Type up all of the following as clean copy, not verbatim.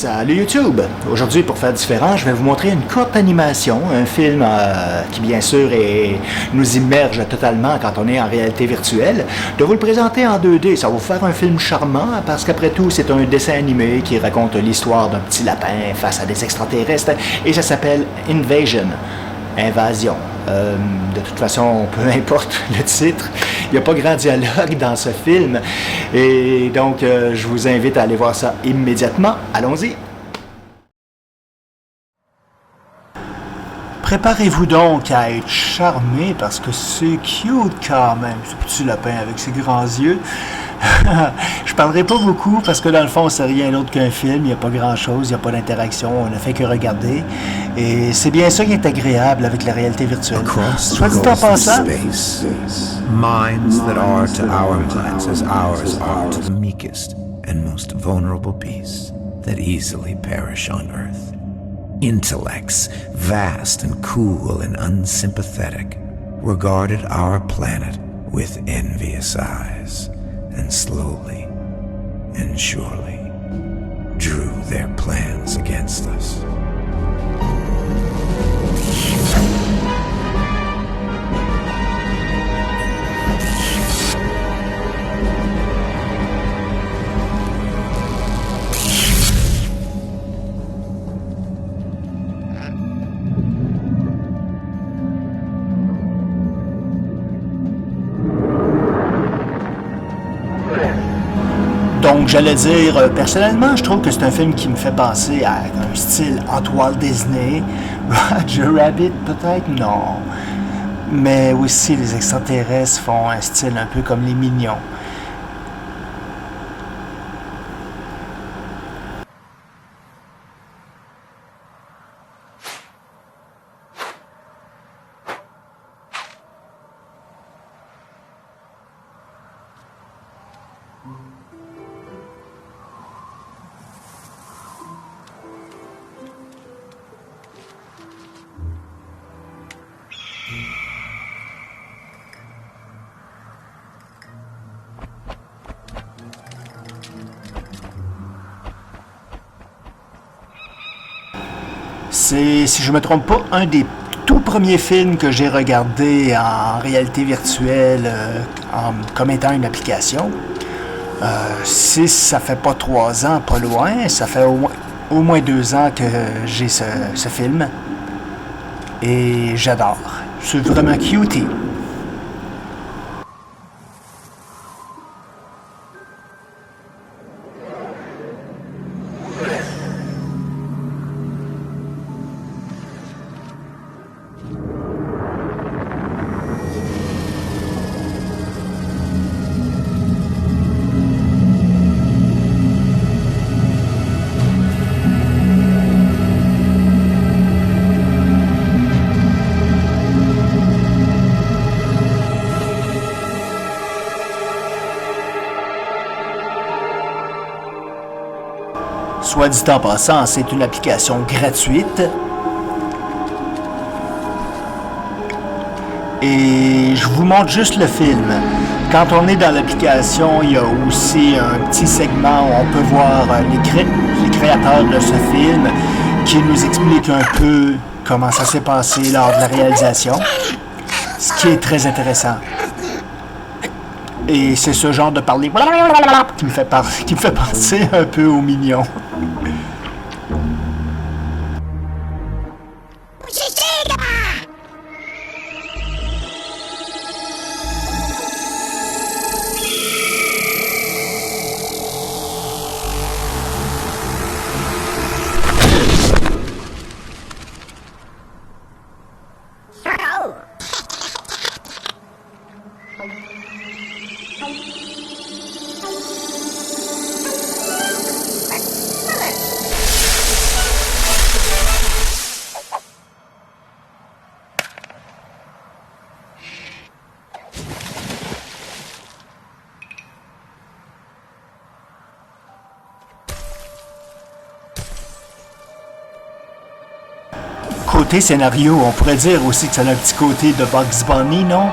Salut YouTube! Aujourd'hui, pour faire différent, je vais vous montrer une courte animation, un film qui bien sûr nous immerge totalement quand on est en réalité virtuelle. De vous le présenter en 2D, ça va vous faire un film charmant parce qu'après tout, c'est un dessin animé qui raconte l'histoire d'un petit lapin face à des extraterrestres et ça s'appelle Invasion. Invasion. De toute façon, peu importe le titre, il n'y a pas grand dialogue dans ce film. Et donc, je vous invite à aller voir ça immédiatement. Allons-y. Préparez-vous donc à être charmé parce que c'est cute quand même, ce petit lapin avec ses grands yeux. Je parlerai pas beaucoup parce que dans le fond, c'est rien d'autre qu'un film, il n'y a pas grand-chose, il n'y a pas d'interaction, on ne fait que regarder. Et c'est bien ça qui est agréable avec la réalité virtuelle. Soit dit en passant, minds that are to our minds as ours are to the meekest and most vulnerable beasts that easily perish on earth. Intellects, vast and cool and unsympathetic, regarded our planet with envious eyes, and slowly and surely drew their plans against us. Donc, j'allais dire, personnellement, je trouve que c'est un film qui me fait penser à un style Hot Walt Disney. Roger Rabbit, peut-être? Non. Mais aussi, les extraterrestres font un style un peu comme les Mignons. C'est, si je me trompe pas, un des tout premiers films que j'ai regardé en réalité virtuelle comme étant une application. Si ça fait pas 3 ans, pas loin, ça fait au moins 2 ans que j'ai ce film. Et j'adore. C'est vraiment cutie. Soit dit en passant, c'est une application gratuite. Et je vous montre juste le film. Quand on est dans l'application, il y a aussi un petit segment où on peut voir les créateurs de ce film qui nous expliquent un peu comment ça s'est passé lors de la réalisation. Ce qui est très intéressant. Et c'est ce genre de parler qui me fait penser un peu aux Mignons. Côté scénario, on pourrait dire aussi que ça a un petit côté de Bugs Bunny, non?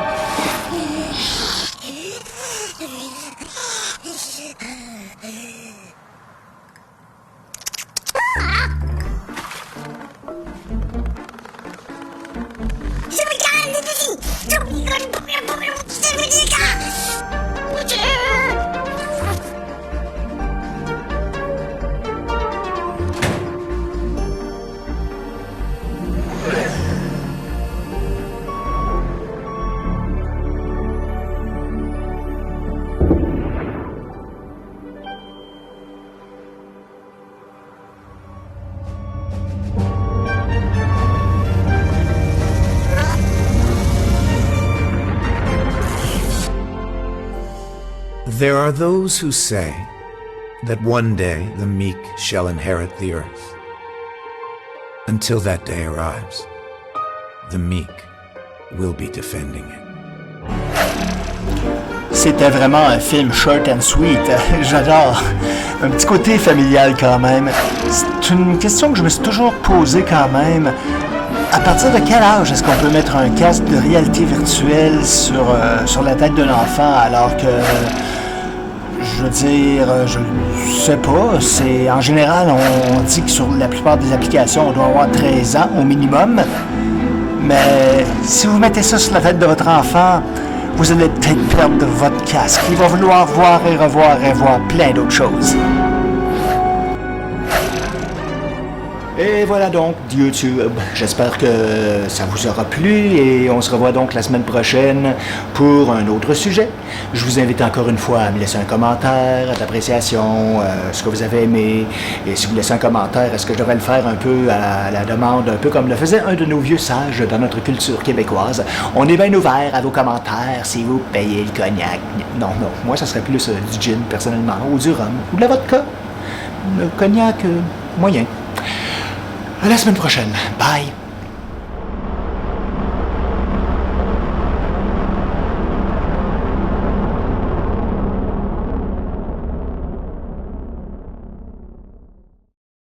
There are those who say that one day the meek shall inherit the earth. Until that day arrives, the meek will be defending it. C'était vraiment un film short and sweet. J'adore. Un petit côté familial quand même. C'est une question que je me suis toujours posée quand même. À partir de quel âge est-ce qu'on peut mettre un casque de réalité virtuelle sur la tête d'un enfant alors que... Je veux dire, je sais pas, en général, on dit que sur la plupart des applications, on doit avoir 13 ans au minimum. Mais si vous mettez ça sur la tête de votre enfant, vous allez peut-être perdre votre casque. Il va vouloir voir et revoir plein d'autres choses. Et voilà donc YouTube. J'espère que ça vous aura plu et on se revoit donc la semaine prochaine pour un autre sujet. Je vous invite encore une fois à me laisser un commentaire d'appréciation, ce que vous avez aimé. Et si vous laissez un commentaire, est-ce que je devrais le faire un peu à la demande, un peu comme le faisait un de nos vieux sages dans notre culture québécoise. On est bien ouvert à vos commentaires si vous payez le cognac. Non, moi ça serait plus du gin personnellement, ou du rhum, ou de la vodka. Le cognac moyen. À la semaine prochaine. Bye!